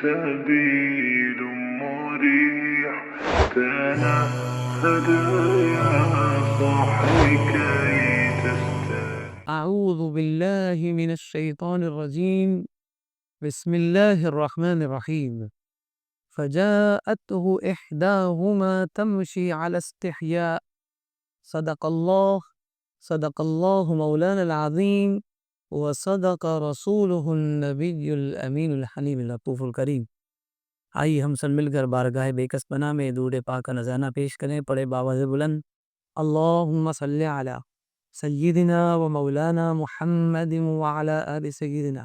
سبيل مريح تنهد يا صاحي كي تستريح. أعوذ بالله من الشيطان الرجيم. بسم الله الرحمن الرحيم. فجاءته إحداهما تمشي على استحياء. صدق الله مولانا العظيم وصدق رسوله النبي الأمين الحليم اللطوف الكريم. آئیے ہم سب مل کر بارگاہ بے کس پناہ میں درود پاک کا نذرانہ پیش کریں. پڑھے باواز بلند اللہم صلی علی سیدنا و مولانا محمد وعلی آل سیدنا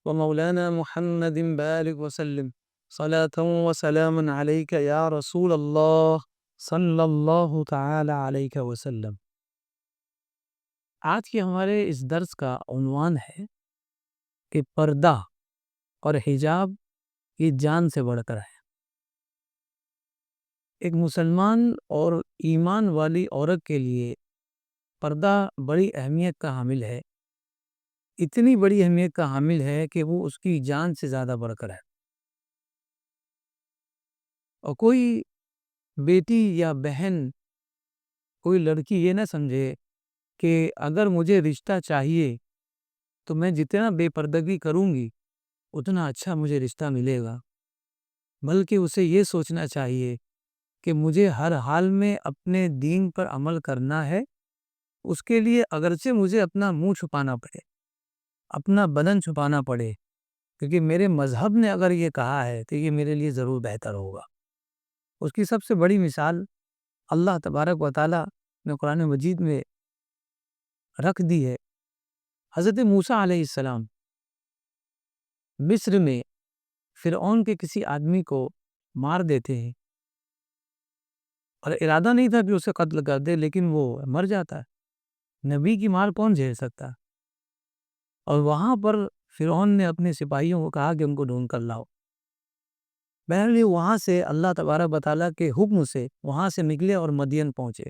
و مولانا محمد بارک وسلم صلاة و سلام علیک یا رسول اللہ صلی اللہ تعالی علیہ وسلم. آج کے ہمارے اس درس کا عنوان ہے کہ پردہ اور حجاب یہ جان سے بڑھ کر ہے. ایک مسلمان اور ایمان والی عورت کے لیے پردہ بڑی اہمیت کا حامل ہے. اتنی بڑی اہمیت کا حامل ہے کہ وہ اس کی جان سے زیادہ بڑھ کر ہے. اور کوئی بیٹی یا بہن، کوئی لڑکی یہ نہ سمجھے کہ اگر مجھے رشتہ چاہیے تو میں جتنا بے پردگی کروں گی اتنا اچھا مجھے رشتہ ملے گا. بلکہ اسے یہ سوچنا چاہیے کہ مجھے ہر حال میں اپنے دین پر عمل کرنا ہے. اس کے لیے اگرچہ مجھے اپنا منہ چھپانا پڑے، اپنا بدن چھپانا پڑے، کیونکہ میرے مذہب نے اگر یہ کہا ہے تو یہ میرے لیے ضرور بہتر ہوگا. اس کی سب سے بڑی مثال اللہ تبارک و تعالی نے قرآن مجید میں رکھ دی ہے. حضرت موسیٰ علیہ السلام مصر میں فرعون کے کسی آدمی کو مار دیتے ہیں، اور ارادہ نہیں تھا کہ اسے قتل کر دے، لیکن وہ مر جاتا ہے. نبی کی مار کون جھیل سکتا؟ اور وہاں پر فرعون نے اپنے سپاہیوں کو کہا کہ ان کو ڈھونڈ کر لاؤ. بہرحال وہاں سے اللہ تبارک و تعالیٰ کے حکم سے وہاں سے نکلے اور مدین پہنچے.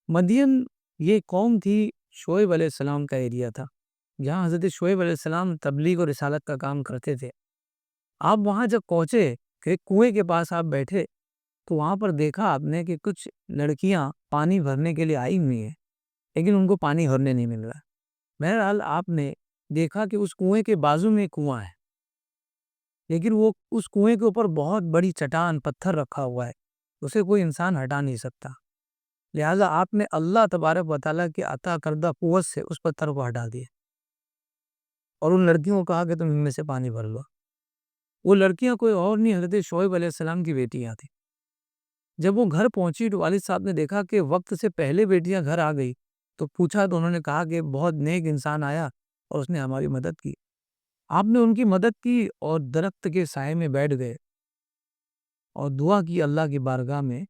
مدین یہ قوم تھی، شعیب علیہ السلام کا ایریا تھا، جہاں حضرت شعیب علیہ السلام تبلیغ اور رسالت کا کام کرتے تھے. آپ وہاں جب پہنچے کہ کنویں کے پاس آپ بیٹھے تو وہاں پر دیکھا آپ نے کہ کچھ لڑکیاں پانی بھرنے کے لیے آئی ہوئی ہیں، لیکن ان کو پانی بھرنے نہیں مل رہا. بہرحال آپ نے دیکھا کہ اس کنویں کے بازو میں کنواں ہے، لیکن وہ اس کنویں کے اوپر بہت بڑی چٹان پتھر رکھا ہوا ہے، اسے کوئی انسان ہٹا نہیں سکتا. لہٰذا آپ نے اللہ تبارک و تعالیٰ کی عطا کردہ قوت سے اس پتھر کو ہٹا دیا اور ان لڑکیوں کو کہا کہ تم ان میں سے پانی بھر لو. وہ لڑکیاں کوئی اور نہیں، حضرت شعیب علیہ السلام کی بیٹیاں تھیں. جب وہ گھر پہنچی تو والد صاحب نے دیکھا کہ وقت سے پہلے بیٹیاں گھر آ گئی، تو پوچھا تو انہوں نے کہا کہ بہت نیک انسان آیا اور اس نے ہماری مدد کی. آپ نے ان کی مدد کی اور درخت کے سائے میں بیٹھ گئے اور دعا کی اللہ کی بارگاہ میں،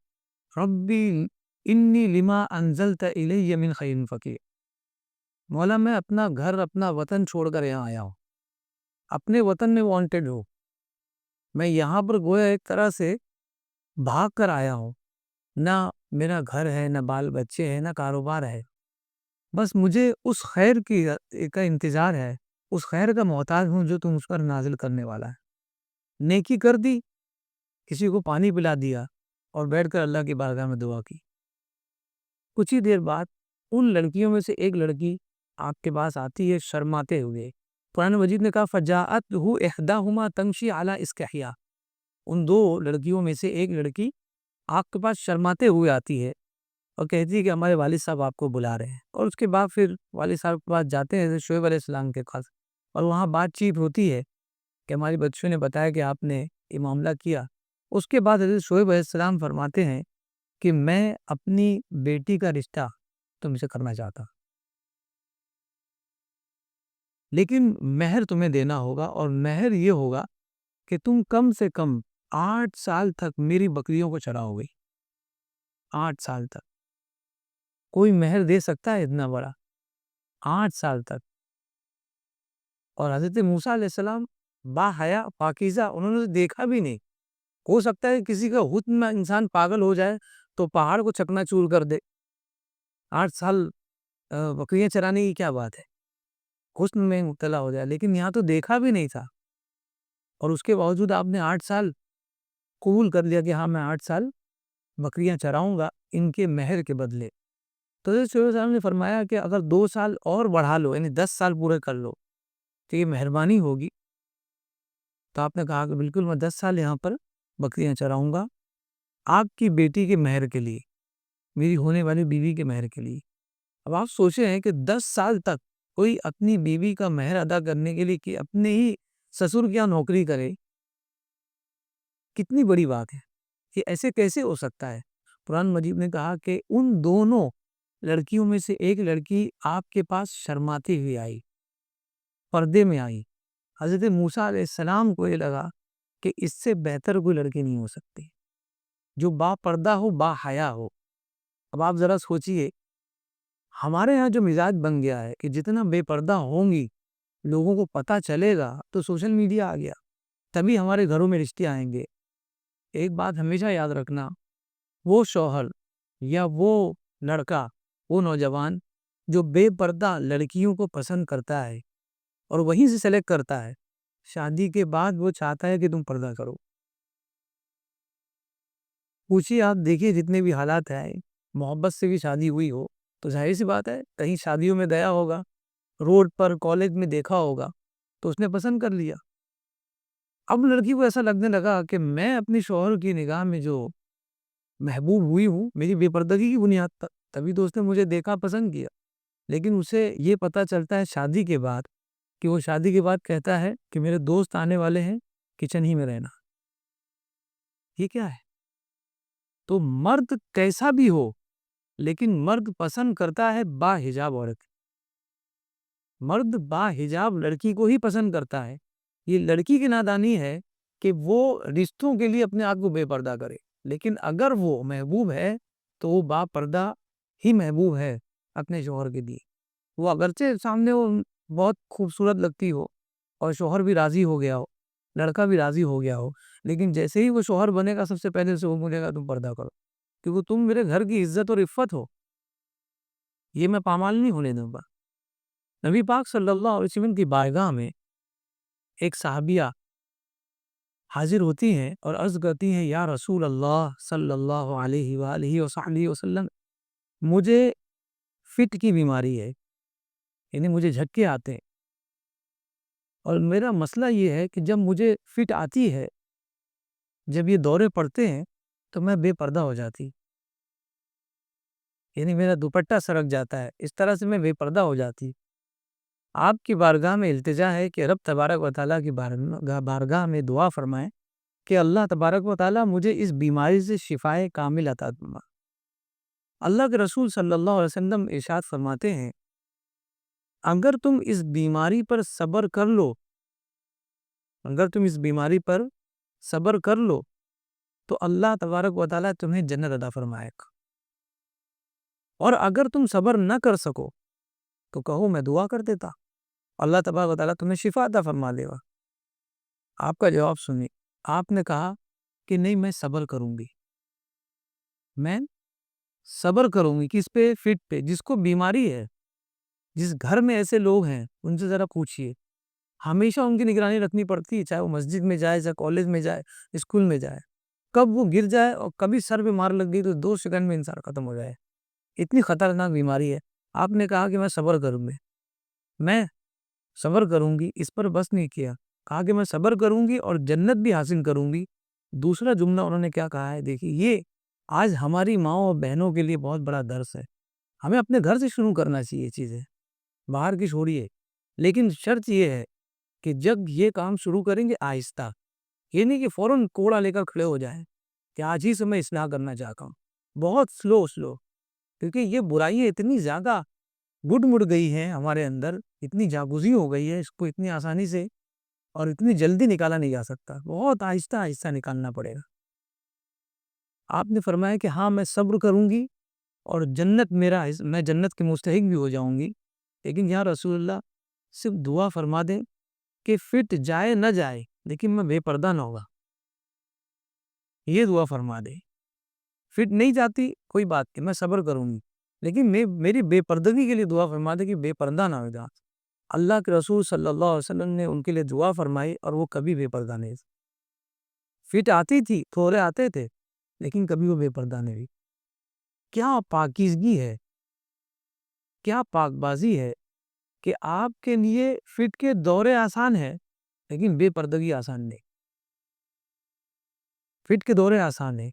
ربی انی لما انزلت الی من خیر فقیر. مولا میں اپنا گھر، اپنا وطن چھوڑ کر یہاں آیا ہوں، اپنے وطن میں وانٹڈ ہوں. میں یہاں پر گویا ایک طرح سے بھاگ کر آیا ہوں، نہ میرا گھر ہے، نہ بال بچے ہیں، نہ کاروبار ہے. بس مجھے اس خیر کا انتظار ہے، اس خیر کا محتاج ہوں جو تم اس پر نازل کرنے والا ہے. نیکی کر دی، کسی کو پانی پلا دیا اور بیٹھ کر اللہ کی بارگاہ میں دعا کی. کچھ ہی دیر بعد ان لڑکیوں میں سے ایک لڑکی آپ کے پاس آتی ہے شرماتے ہوئے. قرآن مجید نے کہا فجاءتہ احداہما تمشی علی استحیاء. ان دو لڑکیوں میں سے ایک لڑکی آپ کے پاس شرماتے ہوئے آتی ہے اور کہتی ہے کہ ہمارے والد صاحب آپ کو بلا رہے ہیں. اور اس کے بعد پھر والد صاحب کے پاس جاتے ہیں حضرت شعیب علیہ السلام کے پاس، اور وہاں بات چیت ہوتی ہے کہ ہماری بچوں نے بتایا کہ آپ نے یہ معاملہ کیا. اس کے بعد حضرت شعیب علیہ السلام فرماتے ہیں کہ میں اپنی بیٹی کا رشتہ تم سے کرنا چاہتا، لیکن مہر تمہیں دینا ہوگا، اور مہر یہ ہوگا کہ تم کم سے کم 8 سال تک میری بکریوں کو چراؤ گے. 8 سال تک کوئی مہر دے سکتا ہے اتنا بڑا؟ 8 سال تک. اور حضرت موسیٰ علیہ السلام با حیا پاکیزہ، انہوں نے دیکھا بھی نہیں. ہو سکتا ہے کسی کا حسن میں انسان پاگل ہو جائے تو پہاڑ کو چکنا چور کر دے. 8 سال بکریاں چرانے کی کیا بات ہے، حسن میں مبتلا ہو جائے. لیکن یہاں تو دیکھا بھی نہیں تھا اور اس کے باوجود آپ نے 8 سال قبول کر لیا کہ ہاں میں 8 سال بکریاں چراؤں گا ان کے مہر کے بدلے. تو حضرت صلی اللہ علیہ وسلم نے فرمایا کہ اگر 2 سال اور بڑھا لو یعنی 10 سال پورے کر لو تو یہ مہربانی ہوگی. تو آپ نے کہا کہ بالکل میں 10 سال یہاں پر بکریاں چراؤں گا آپ کی بیٹی کے مہر کے لیے، میری ہونے والی بیوی کے مہر کے لیے. اب آپ سوچے ہیں کہ 10 سال تک کوئی اپنی بیوی کا مہر ادا کرنے کے لیے کہ اپنے ہی سسر کیا نوکری کرے، کتنی بڑی بات ہے. یہ ایسے کیسے ہو سکتا ہے؟ قرآن مجید نے کہا کہ ان دونوں لڑکیوں میں سے ایک لڑکی آپ کے پاس شرماتی ہوئی آئی، پردے میں آئی. حضرت موسیٰ علیہ السلام کو یہ لگا کہ اس سے بہتر کوئی لڑکی نہیں ہو سکتی جو با پردہ ہو، با حیا ہو. اب آپ ذرا سوچئے ہمارے ہاں جو مزاج بن گیا ہے کہ جتنا بے پردہ ہوں گی لوگوں کو پتہ چلے گا تو سوشل میڈیا آ گیا، تبھی ہمارے گھروں میں رشتے آئیں گے. ایک بات ہمیشہ یاد رکھنا، وہ شوہر یا وہ لڑکا، وہ نوجوان جو بے پردہ لڑکیوں کو پسند کرتا ہے اور وہیں سے سلیکٹ کرتا ہے، شادی کے بعد وہ چاہتا ہے کہ تم پردہ کرو. پوچھیے آپ دیکھیے جتنے بھی حالات ہیں، محبت سے بھی شادی ہوئی ہو تو ظاہر سی بات ہے کہیں شادیوں میں گیا ہوگا، روڈ پر کالج میں دیکھا ہوگا تو اس نے پسند کر لیا. اب لڑکی کو ایسا لگنے لگا کہ میں اپنی شوہر کی نگاہ میں جو محبوب ہوئی ہوں میری بے پردگی کی بنیاد پر، تبھی تو اس نے مجھے دیکھا پسند کیا. لیکن اسے یہ پتا چلتا ہے شادی کے بعد کہ وہ شادی کے بعد کہتا ہے کہ میرے دوست آنے والے ہیں، کچن ہی میں رہنا. یہ کیا ہے؟ تو مرد کیسا بھی ہو لیکن مرد پسند کرتا ہے با حجاب عورت. مرد با حجاب لڑکی کو ہی پسند کرتا ہے. یہ لڑکی کی نادانی ہے کہ وہ رشتوں کے لیے اپنے آپ کو بے پردہ کرے، لیکن اگر وہ محبوب ہے تو وہ با پردہ ہی محبوب ہے اپنے شوہر کے لیے. وہ اگرچہ سامنے وہ بہت خوبصورت لگتی ہو اور شوہر بھی راضی ہو گیا ہو، لڑکا بھی راضی ہو گیا ہو، لیکن جیسے ہی وہ شوہر بنے گا سب سے پہلے سے وہ بولے گا تم پردہ کرو، کیونکہ تم میرے گھر کی عزت اور عفت ہو، یہ میں پامال نہیں ہونے دوں گا. نبی پاک صلی اللہ علیہ وسلم کی بارگاہ میں ایک صحابیہ حاضر ہوتی ہیں اور عرض کرتی ہیں یا رسول اللہ صلی اللہ علیہ وآلہ وصحبہ وسلم، مجھے فٹ کی بیماری ہے، یعنی مجھے جھٹکے آتے ہیں، اور میرا مسئلہ یہ ہے کہ جب مجھے فٹ آتی ہے، جب یہ دورے پڑتے ہیں تو میں بے پردہ ہو جاتی، یعنی میرا دوپٹہ سرک جاتا ہے، اس طرح سے میں بے پردہ ہو جاتی. آپ کی بارگاہ میں التجا ہے کہ رب تبارک و تعالیٰ کی بارگاہ میں دعا فرمائیں کہ اللہ تبارک و تعالیٰ مجھے اس بیماری سے شفائے کامل عطا فرما. اللہ کے رسول صلی اللہ علیہ وسلم ارشاد فرماتے ہیں اگر تم اس بیماری پر صبر کر لو، اگر تم اس بیماری پر صبر کر لو تو اللہ تبارک و تعالیٰ تمہیں جنت عطا فرمائے گا، اور اگر تم صبر نہ کر سکو تو کہو میں دعا کر دیتا، اللہ تبارک و تعالیٰ تمہیں شفا عطا فرما دے گا. آپ کا جواب سنیے، آپ نے کہا کہ نہیں میں صبر کروں گی، میں صبر کروں گی. کس پہ؟ فٹ پہ. جس کو بیماری ہے، جس گھر میں ایسے لوگ ہیں ان سے ذرا پوچھئے، ہمیشہ ان کی نگرانی رکھنی پڑتی ہے، چاہے وہ مسجد میں جائے، چاہے کالج میں جائے، اسکول میں جائے. کب وہ گر جائے اور کبھی سر پہ مار لگ گئی تو 2 سیکنڈ میں انسان ختم ہو جائے. اتنی خطرناک بیماری ہے. آپ نے کہا کہ میں صبر کروں گی، میں صبر کروں گی، اس پر بس نہیں کیا، کہا کہ میں صبر کروں گی اور جنت بھی حاصل کروں گی. دوسرا جملہ انہوں نے کیا کہا ہے دیکھیے، یہ آج ہماری ماؤں اور بہنوں کے لیے بہت بڑا درس ہے. ہمیں اپنے گھر سے شروع کرنا چاہیے چیزیں، باہر کی چھوڑیے، لیکن شرط یہ ہے کہ جب یہ کام شروع کریں گے آہستہ، یہ نہیں کہ فوراً کوڑا لے کر کھڑے ہو جائیں کہ آج ہی سے میں اصلاح کرنا چاہتا ہوں. بہت سلو، کیونکہ یہ برائیاں اتنی زیادہ گڈ مڑ گئی ہیں ہمارے اندر، اتنی جاگزی ہو گئی ہے، اس کو اتنی آسانی سے اور اتنی جلدی نکالا نہیں جا سکتا، بہت آہستہ آہستہ نکالنا پڑے گا. آپ نے فرمایا کہ ہاں میں صبر کروں گی اور جنت میں جنت کے مستحق بھی ہو جاؤں گی، لیکن یا رسول اللہ صرف دعا فرما دیں کہ فٹ جائے نہ جائے لیکن میں بے پردہ نہ ہوگا، یہ دعا فرما دیں. فٹ نہیں جاتی کوئی بات نہیں، میں صبر کروں گی، لیکن میری بے پردگی کے لیے دعا فرما دے کہ بے پردہ نہ ہو جا. اللہ کے رسول صلی اللہ علیہ وسلم نے ان کے لیے دعا فرمائی اور وہ کبھی بے پردہ نہیں تھے۔ فٹ آتی تھی، تھوڑے آتے تھے، لیکن کبھی وہ بے پردہ نہیں ہوئی۔ کیا پاکیزگی ہے، کیا پاک بازی ہے کہ آپ کے لیے فٹ کے دورے آسان ہیں لیکن بے پردگی آسان نہیں۔ فٹ کے دورے آسان ہیں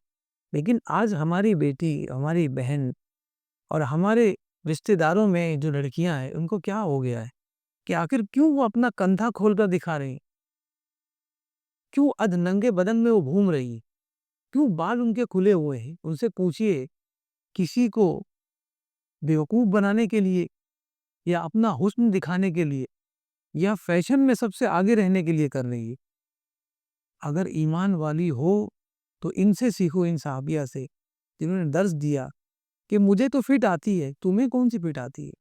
لیکن آج ہماری بیٹی، ہماری بہن اور ہمارے رشتہ داروں میں جو لڑکیاں ہیں ان کو کیا ہو گیا ہے کہ آخر کیوں وہ اپنا کندھا کھول کر دکھا رہی ہیں؟ کیوں ادھ ننگے بدن میں وہ گھوم رہی ہیں؟ کیوں بال ان کے کھلے ہوئے ہیں؟ ان سے پوچھئے، کسی کو بیوقوف بنانے کے لیے یا اپنا حسن دکھانے کے لیے یا فیشن میں سب سے آگے رہنے کے لیے کر رہی ہے؟ اگر ایمان والی ہو تو ان سے سیکھو، ان صحابیہ سے جنہوں نے درس دیا کہ مجھے تو فٹ آتی ہے، تمہیں کون سی فٹ آتی ہے؟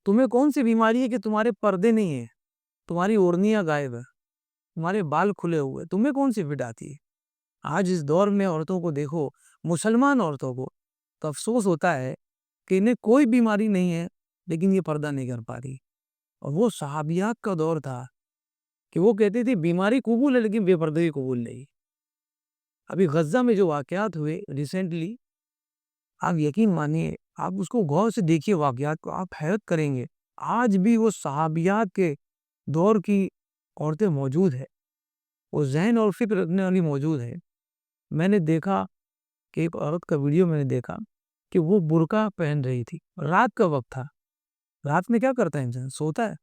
تمہیں کون سی بیماری ہے کہ تمہارے پردے نہیں ہیں، تمہاری اوڑنیاں غائب ہے، تمہارے بال کھلے ہوئے، تمہیں کون سی فٹ آتی ہے؟ آج اس دور میں عورتوں کو دیکھو، مسلمان عورتوں کو، تو افسوس ہوتا ہے کہ انہیں کوئی بیماری نہیں ہے لیکن یہ پردہ نہیں کر پا رہی۔ اور وہ صحابیات کا دور تھا کہ وہ کہتے تھے بیماری قبول ہے لیکن بے پردگی قبول نہیں۔ ابھی غزہ میں جو واقعات ہوئے ریسنٹلی، آپ یقین مانیے، آپ اس کو غور سے دیکھیے، واقعات کو آپ حیرت کریں گے۔ آج بھی وہ صحابیات کے دور کی عورتیں موجود ہیں، وہ ذہن اور فکر رکھنے والی موجود ہے۔ میں نے دیکھا کہ ایک عورت کا ویڈیو میں نے دیکھا کہ وہ برقع پہن رہی تھی، رات کا وقت تھا۔ رات میں کیا کرتا ہے انسان؟ سوتا ہے۔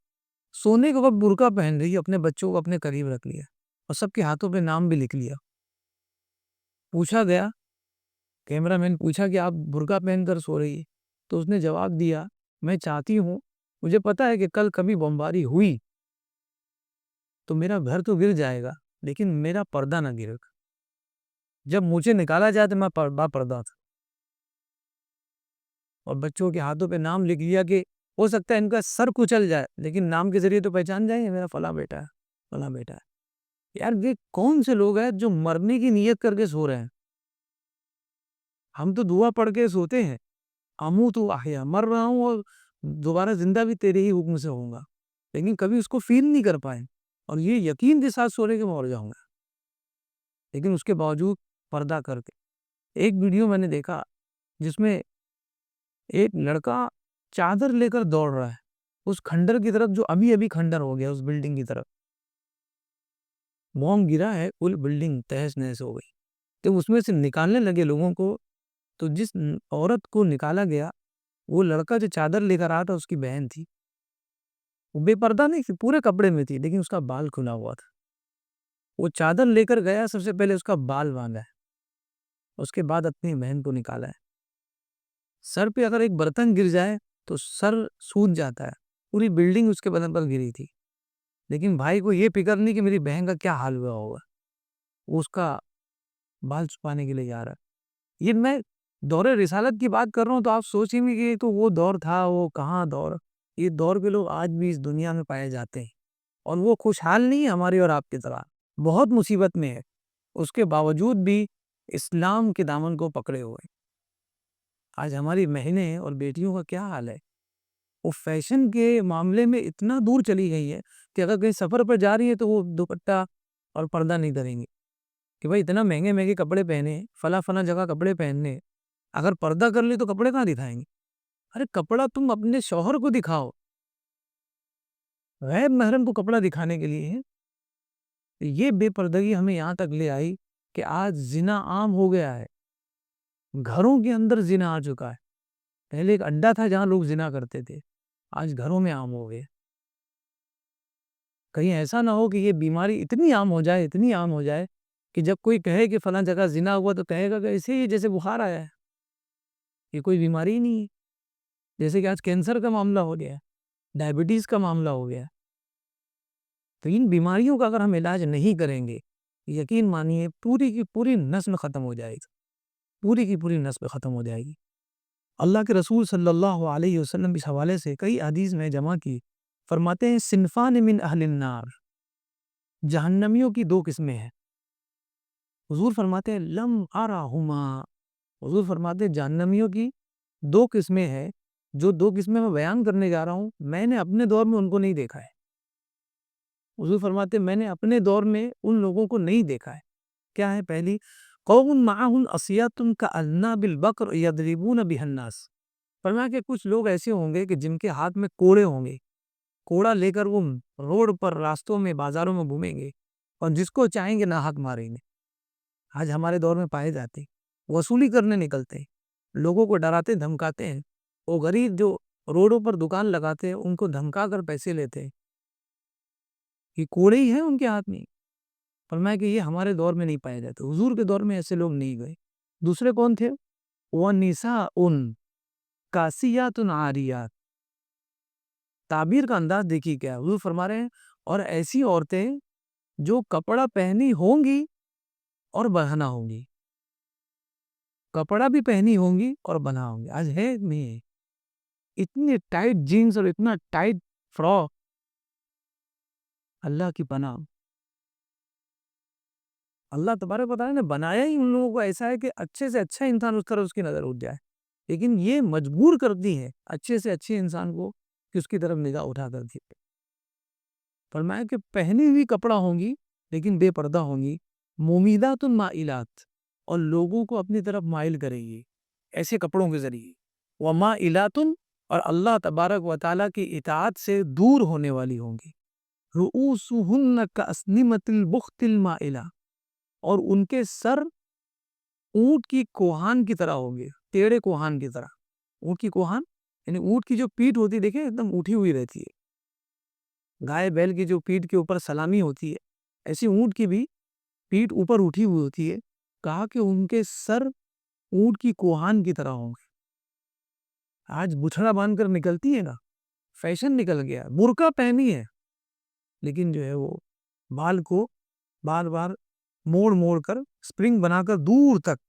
سونے کے وقت برقع پہن رہی ہے، اپنے بچوں کو اپنے قریب رکھ لیا اور سب کے ہاتھوں پہ نام بھی لکھ لیا۔ پوچھا گیا، کیمرہ مین پوچھا کہ آپ برقع پہن کر سو رہی ہے، تو اس نے جواب دیا، میں چاہتی ہوں، مجھے پتا ہے کہ کل کبھی بمباری ہوئی تو میرا گھر تو گر جائے گا لیکن میرا پردہ نہ گرے گا۔ جب مجھے نکالا جائے تو میں با پردہ تھا، اور بچوں کے ہاتھوں پہ نام لکھ لیا کہ ہو سکتا ہے ان کا سر کچل جائے لیکن نام کے ذریعے تو پہچان جائیں گے میرا فلاں بیٹا ہے، فلاں بیٹا ہے۔ یار یہ کون سے لوگ ہیں جو مرنے کی نیت کر کے سو رہے ہیں؟ ہم تو دعا پڑھ کے سوتے ہیں، اموت و احیا، مر رہا ہوں اور دوبارہ زندہ بھی تیرے ہی حکم سے ہوں گا، لیکن کبھی اس کو فیل نہیں کر پائے اور یہ یقین کے ساتھ سو رہے کہ مر جاؤں گا، لیکن اس کے باوجود پردہ کر کے۔ ایک ویڈیو میں نے دیکھا جس میں ایک لڑکا چادر لے کر دوڑ رہا ہے اس کھنڈر کی طرف جو ابھی ابھی کھنڈر ہو گیا، اس بلڈنگ کی طرف بوم گرا ہے، پوری بلڈنگ تہس نہس ہو گئی۔ تو اس میں سے نکالنے لگے لوگوں کو، تو جس عورت کو نکالا گیا وہ لڑکا جو چادر لے کر آیا تھا اس کی بہن تھی۔ وہ بے پردہ نہیں تھی، پورے کپڑے میں تھی لیکن اس کا بال کھلا ہوا تھا۔ وہ چادر لے کر گیا، سب سے پہلے اس کا بال باندھا ہے، اس کے بعد اپنی بہن کو نکالا ہے۔ سر پہ اگر ایک برتن گر جائے تو سر سوج جاتا ہے، پوری بلڈنگ اس کے بدن پر گری تھی، لیکن بھائی کو یہ فکر نہیں کہ میری بہن کا کیا حال ہوا ہوگا، وہ اس کا بال چھپانے کے لیے جا رہا ہے۔ یہ میں دور رسالت کی بات کر رہا ہوں تو آپ سوچیں گے کہ یہ تو وہ دور تھا، وہ کہاں دور۔ یہ دور کے لوگ آج بھی اس دنیا میں پائے جاتے ہیں اور وہ خوشحال نہیں ہے ہماری اور آپ کی طرح، بہت مصیبت میں ہے، اس کے باوجود بھی اسلام کے دامن کو پکڑے ہوئے۔ آج ہماری بہنیں اور بیٹیوں کا کیا حال ہے؟ وہ فیشن کے معاملے میں اتنا دور چلی گئی ہے کہ اگر کہیں سفر پر جا رہی ہے تو وہ دوپٹہ اور پردہ نہیں کریں گے کہ بھائی اتنا مہنگے مہنگے کپڑے پہنے، فلاں فلاں جگہ کپڑے پہننے، اگر پردہ کر لی تو کپڑے کہاں دکھائیں گے؟ ارے کپڑا تم اپنے شوہر کو دکھاؤ، غیر محرم کو کپڑا دکھانے کے لیے ہے۔ یہ بے پردگی ہمیں یہاں تک لے آئی کہ آج زنا عام ہو گیا ہے، گھروں کے اندر زنا آ چکا ہے۔ پہلے ایک اڈا تھا جہاں لوگ زنا کرتے تھے، آج گھروں میں عام ہو گئے۔ کہیں ایسا نہ ہو کہ یہ بیماری اتنی عام ہو جائے، اتنی عام ہو جائے کہ جب کوئی کہے کہ فلاں جگہ زنا ہوا تو کہے گا کہ ایسے ہی جیسے بخار آیا ہے، یہ کوئی بیماری ہی نہیں ہے۔ جیسے کہ آج کینسر کا معاملہ ہو گیا، ڈائبٹیز کا معاملہ ہو گیا۔ تو ان بیماریوں کا اگر ہم علاج نہیں کریں گے، یقین مانیے پوری کی پوری نسل ختم ہو جائے گی، پوری کی پوری نسل ختم ہو جائے گی۔ اللہ کے رسول صلی اللہ علیہ وسلم اس حوالے سے کئی حدیث میں جمع کی، فرماتے ہیں صنفان من اہل النار، جہنمیوں کی دو قسمیں ہیں۔ حضور فرماتے ہیں لم ارہما، حضور فرماتے ہیں جہنمیوں کی دو قسمیں ہیں جو دو قسمیں میں بیان کرنے جا رہا ہوں، میں نے اپنے دور میں ان کو نہیں دیکھا ہے. حضور فرماتے میں نے اپنے دور میں ان لوگوں کو نہیں دیکھا ہے. کیا ہے؟ پہلی، قوم معہم اسیات کاذناب البقر یضربون بها الناس. فرمایا کہ کچھ لوگ ایسے ہوں گے کہ جن کے ہاتھ میں کوڑے ہوں گے، کوڑا لے کر وہ روڈ پر، راستوں میں، بازاروں میں گھومیں گے اور جس کو چاہیں گے ناحق ماریں گے. آج ہمارے دور میں پائے جاتے ہیں. وصولی کرنے نکلتے ہیں، لوگوں کو ڈراتے دھمکاتے ہیں. وہ غریب جو روڈوں پر دکان لگاتے ہیں ان کو دھمکا کر پیسے لیتے ہیں. یہ کوڑے ہی ہیں ان کے ہاتھ میں. فرمایا کہ یہ ہمارے دور میں نہیں پائے جاتے. حضور کے دور میں ایسے لوگ نہیں گئے. دوسرے کون تھے؟ وَنِسَاءٌ کاسیات عاریات. تعبیر کا انداز دیکھیے کیا. حضور فرما رہے ہیں اور ایسی عورتیں جو کپڑا پہنی ہوں گی اور بہنا ہوں گی. کپڑا بھی پہنی ہوں گی اور بنا ہوں گی. آج ہے نہیں ہے. اتنے ٹائٹ جینز اور اتنا ٹائٹ فراک، اللہ کی پناہ. اللہ تبارک و تعالیٰ نے بنایا ہی ان لوگوں کو ایسا ہے کہ اچھے سے اچھا انسان اس طرح اس کی نظر اٹھ جائے، لیکن یہ مجبور کرتی ہے اچھے سے اچھے انسان کو کہ اس کی طرف نگاہ اٹھا کر دی. فرمایا کہ پہنی ہوئی کپڑا ہوں گی لیکن بے پردہ ہوں گی. مومیدات مائلات، اور لوگوں کو اپنی طرف مائل کرے گی ایسے کپڑوں کے ذریعے. ومائلات، اور اللہ تبارک و تعالیٰ کی اطاعت سے دور ہونے والی ہوں گی. رؤوسہن کاسنمۃ البخت المائلہ، اور ان کے سر اونٹ کی کوہان کی طرح ہوں گے، ٹیڑے کوہان کی طرح. اونٹ کی کوہان یعنی اونٹ کی جو پیٹھ ہوتی دیکھیں ایک دم اٹھی ہوئی رہتی ہے. گائے بیل کی جو پیٹھ کے اوپر سلامی ہوتی ہے، ایسی اونٹ کی بھی پیٹھ اوپر اٹھی ہوئی ہوتی ہے. کہا کہ ان کے سر اونٹ کی کوہان کی طرح ہوں گے. آج بچھڑا باندھ کر نکلتی ہے نا، فیشن نکل گیا. برقع پہنی ہے لیکن جو ہے وہ بال کو بار بار موڑ موڑ کر سپرنگ بنا کر دور تک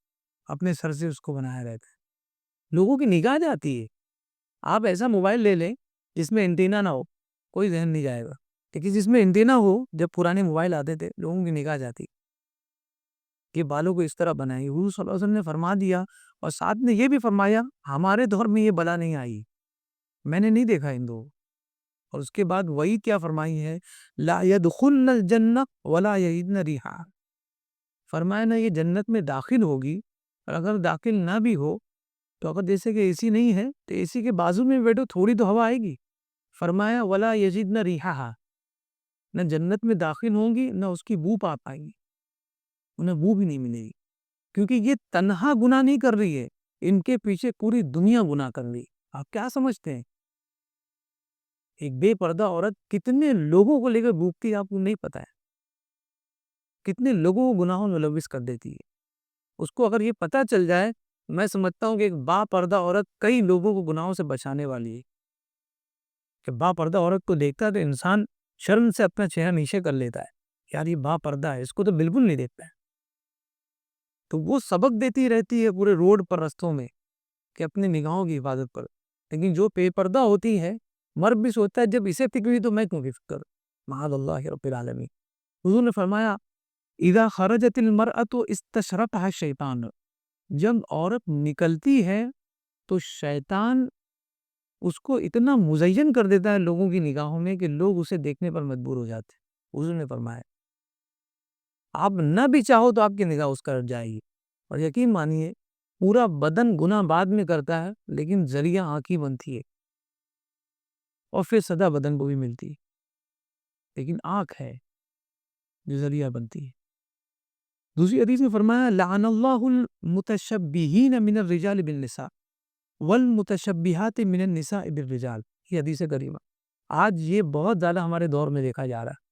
اپنے سر سے اس کو بنایا رہتا ہے. لوگوں کی نگاہ جاتی ہے. آپ ایسا موبائل لے لیں جس میں انٹینا نہ ہو، کوئی ذہن نہیں جائے گا. لیکن جس میں انٹینا ہو، جب پرانے موبائل آتے تھے لوگوں کی نگاہ جاتی کہ بالوں کو اس طرح بنائی. حضور صلی اللہ علیہ وسلم نے فرما دیا اور ساتھ نے یہ بھی فرمایا ہمارے دور میں یہ بلا نہیں آئی، میں نے نہیں دیکھا ان دو. اور اس کے بعد وہی کیا فرمائی ہے، لا يدخلن الجنہ ولا یجدن ریحا. فرمایا نہ یہ جنت میں داخل ہوگی، اور اگر داخل نہ بھی ہو تو اگر جیسے کہ اے سی نہیں ہے تو اے سی کے بازو میں بیٹھو تھوڑی تو ہوا آئے گی. فرمایا ولا یجدن ریحا، نہ جنت میں داخل ہوں گی نہ اس کی بو پا پائیں گی، انہیں بو بھی نہیں ملے گی. کیونکہ یہ تنہا گناہ نہیں کر رہی ہے، ان کے پیچھے پوری دنیا گناہ کر رہی. آپ کیا سمجھتے ہیں ایک بے پردہ عورت کتنے لوگوں کو لے کر بھوکتی ہے آپ کو نہیں پتا ہے. کتنے لوگوں کو گناہوں میں ملوث کر دیتی ہے. اس کو اگر یہ پتا چل جائے، میں سمجھتا ہوں کہ ایک با پردہ عورت کئی لوگوں کو گناہوں سے بچانے والی ہے. کہ با پردہ عورت کو دیکھتا ہے تو انسان شرم سے اپنا چہرہ نیچے کر لیتا ہے، یار یہ با پردہ ہے، اس کو تو بالکل نہیں دیکھتا ہے. تو وہ سبق دیتی رہتی ہے پورے روڈ پر، رستوں میں، کہ اپنی نگاہوں کی حفاظت پر. لیکن جو بے پردہ ہوتی ہے، مرد بھی سوچتا ہے جب اسے فکر ہوئی تو میں کیوں کی فکر، معاذ اللہ رب العالمین. حضور نے فرمایا اذا خرجت المرأة استشرفها الشیطان، جب عورت نکلتی ہے تو شیطان اس کو اتنا مزین کر دیتا ہے لوگوں کی نگاہوں میں کہ لوگ اسے دیکھنے پر مجبور ہو جاتے ہیں. حضور نے فرمایا آپ نہ بھی چاہو تو آپ کی نگاہ اس کا ہٹ جائے گی. اور یقین مانیے پورا بدن گناہ بعد میں کرتا ہے لیکن ذریعہ آنکھ ہی بنتی ہے، اور پھر سزا بدن کو بھی ملتی ہے، لیکن آنکھ ہے جو ذریعہ بنتی ہے. دوسری حدیث میں فرمایا لعن اللہ المتشبہین من الرجال بالنساء والمتشبہات من النساء بالرجال. یہ حدیث کریمہ آج یہ بہت زیادہ ہمارے دور میں دیکھا جا رہا ہے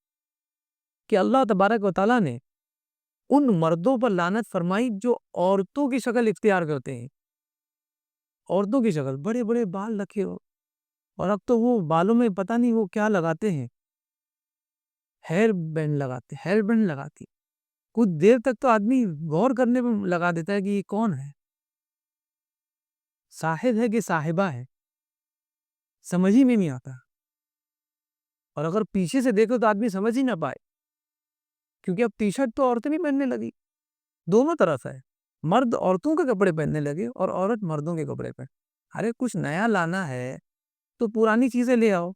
کہ اللہ تبارک و تعالیٰ نے ان مردوں پر لعنت فرمائی جو عورتوں کی شکل اختیار کرتے ہیں. عورتوں کی شکل، بڑے بڑے بال رکھے ہو، اور اب تو وہ بالوں میں پتہ نہیں وہ کیا لگاتے ہیں، ہیئر بینڈ لگاتے، ہیئر بینڈ لگاتی. کچھ دیر تک تو آدمی غور کرنے میں لگا دیتا ہے کہ یہ کون ہے، صاحب ہے کہ صاحبہ ہے، سمجھ ہی میں نہیں آتا. اور اگر پیچھے سے دیکھو تو آدمی سمجھ ہی نہ پائے، کیونکہ اب ٹی شرٹ تو عورتیں بھی پہننے لگی. دونوں طرف ہے، مرد عورتوں کے کپڑے پہننے لگے اور عورت مردوں کے کپڑے پہن. ارے کچھ نیا لانا ہے تو پرانی چیزیں لے آؤ.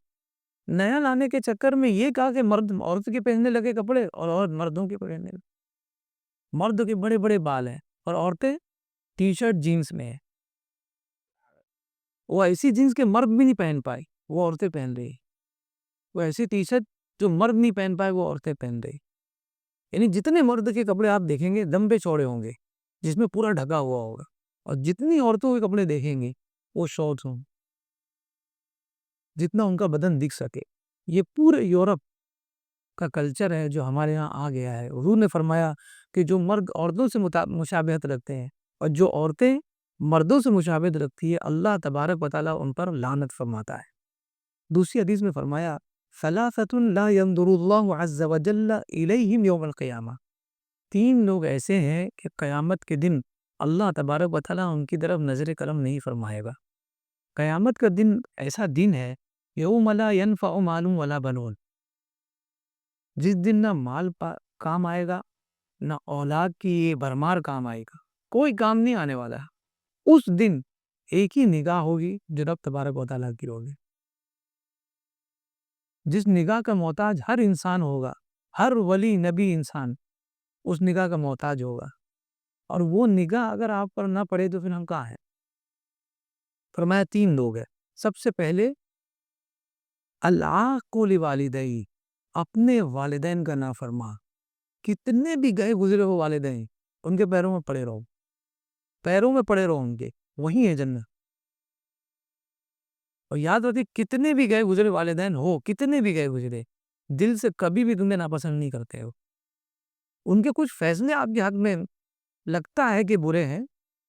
نیا لانے کے چکر میں یہ کہا کہ مرد عورت کے پہننے لگے کپڑے اور عورت مردوں کے پہننے لگے. مرد کے بڑے بڑے بال ہیں اور عورتیں ٹی شرٹ جینس میں ہیں. وہ ایسی جینس کے مرد بھی نہیں پہن پائی وہ عورتیں پہن رہی. وہ ایسی ٹی شرٹ جو مرد نہیں پہن پائے وہ عورتیں پہن رہی. یعنی جتنے مرد کے کپڑے آپ دیکھیں گے دم پہ چوڑے ہوں گے جس میں پورا ڈھکا ہوا ہوگا, اور جتنی عورتوں کے کپڑے دیکھیں گے وہ شارٹس ہوں جتنا ان کا بدن دکھ سکے. یہ پورے یورپ کا کلچر ہے جو ہمارے ہاں آ گیا ہے. حضور نے فرمایا کہ جو مرد عورتوں سے مشابہت رکھتے ہیں اور جو عورتیں مردوں سے مشابہت رکھتی ہے اللہ تبارک و تعالیٰ ان پر لعنت فرماتا ہے. دوسری حدیث میں فرمایا ثلاثة لا ينظر اللہ عز وجل الیہم یوم القیامہ. 3 لوگ ایسے ہیں کہ قیامت کے دن اللہ تبارک و تعالیٰ ان کی طرف نظر کرم نہیں فرمائے گا. قیامت کا دن ایسا دن ہے یوم لا ینفع مال ولا بنون, جس دن نہ مال کام آئے گا نہ اولاد کی بھرمار کام آئے گا. کوئی کام نہیں آنے والا. اس دن ایک ہی نگاہ ہوگی جو رب تبارک و تعالیٰ کی ہوگی, جس نگاہ کا محتاج ہر انسان ہوگا. ہر ولی نبی انسان اس نگاہ کا محتاج ہوگا, اور وہ نگاہ اگر آپ پر نہ پڑے تو پھر ہم کہاں ہیں. فرمایا 3 لوگ ہیں. سب سے پہلے العاق لوالدیہ, اپنے والدین کا نافرمان. کتنے بھی گئے گزرے ہو والدین ان کے پیروں میں پڑے رہو, پیروں میں پڑے رہو ان کے, وہی ہے جنت. اور یاد رکھیں کتنے بھی گئے گزرے والدین ہو, کتنے بھی گئے گزرے, دل سے کبھی بھی تمہیں ناپسند نہیں کرتے ہو. ان کے کچھ فیصلے آپ کے حق میں لگتا ہے کہ برے ہیں,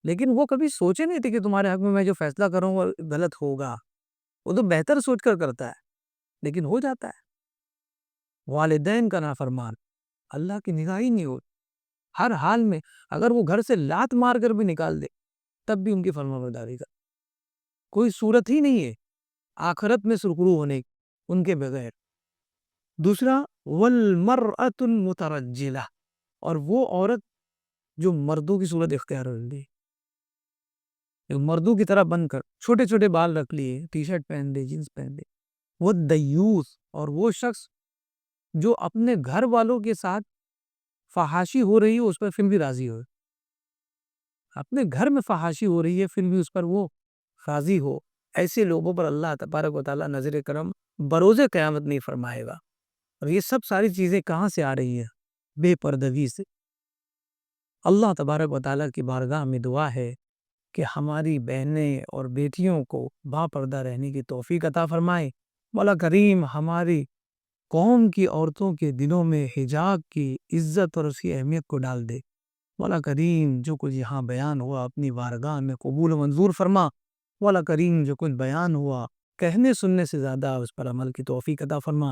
لیکن وہ کبھی سوچے نہیں تھے کہ تمہارے حق میں جو فیصلہ کروں وہ غلط ہوگا. وہ تو بہتر سوچ کر کرتا ہے لیکن ہو جاتا ہے. والدین کا نافرمان اللہ کی نگاہ ہی نہیں ہو. ہر حال میں اگر وہ گھر سے لات مار کر بھی نکال دے تب بھی ان کی فرمانبرداری کا کوئی صورت ہی نہیں ہے آخرت میں سرخرو ہونے ان کے بغیر. دوسرا والمرأة المترجلہ, اور وہ عورت جو مردوں کی صورت اختیار کر لی, مردوں کی طرح بن کر چھوٹے چھوٹے بال رکھ لیے, ٹی شرٹ پہن لے, جینس پہن لے. وہ دیوس, اور وہ شخص جو اپنے گھر والوں کے ساتھ فحاشی ہو رہی ہے اس پر پھر بھی راضی ہو. اپنے گھر میں فحاشی ہو رہی ہے پھر بھی اس پر وہ راضی ہو. ایسے لوگوں پر اللہ تبارک و تعالیٰ نظر کرم بروز قیامت نہیں فرمائے گا. اور یہ سب ساری چیزیں کہاں سے آ رہی ہیں؟ بے پردگی سے. اللہ تبارک و تعالیٰ کی بارگاہ میں دعا ہے کہ ہماری بہنیں اور بیٹیوں کو با پردہ رہنے کی توفیق عطا فرمائے. مولا کریم ہماری قوم کی عورتوں کے دلوں میں حجاب کی عزت اور اس کی اہمیت کو ڈال دے. مولا کریم جو کچھ یہاں بیان ہوا اپنی بارگاہ میں قبول و منظور فرما. مولا کریم جو کچھ بیان ہوا کہنے سننے سے زیادہ اس پر عمل کی توفیق عطا فرما.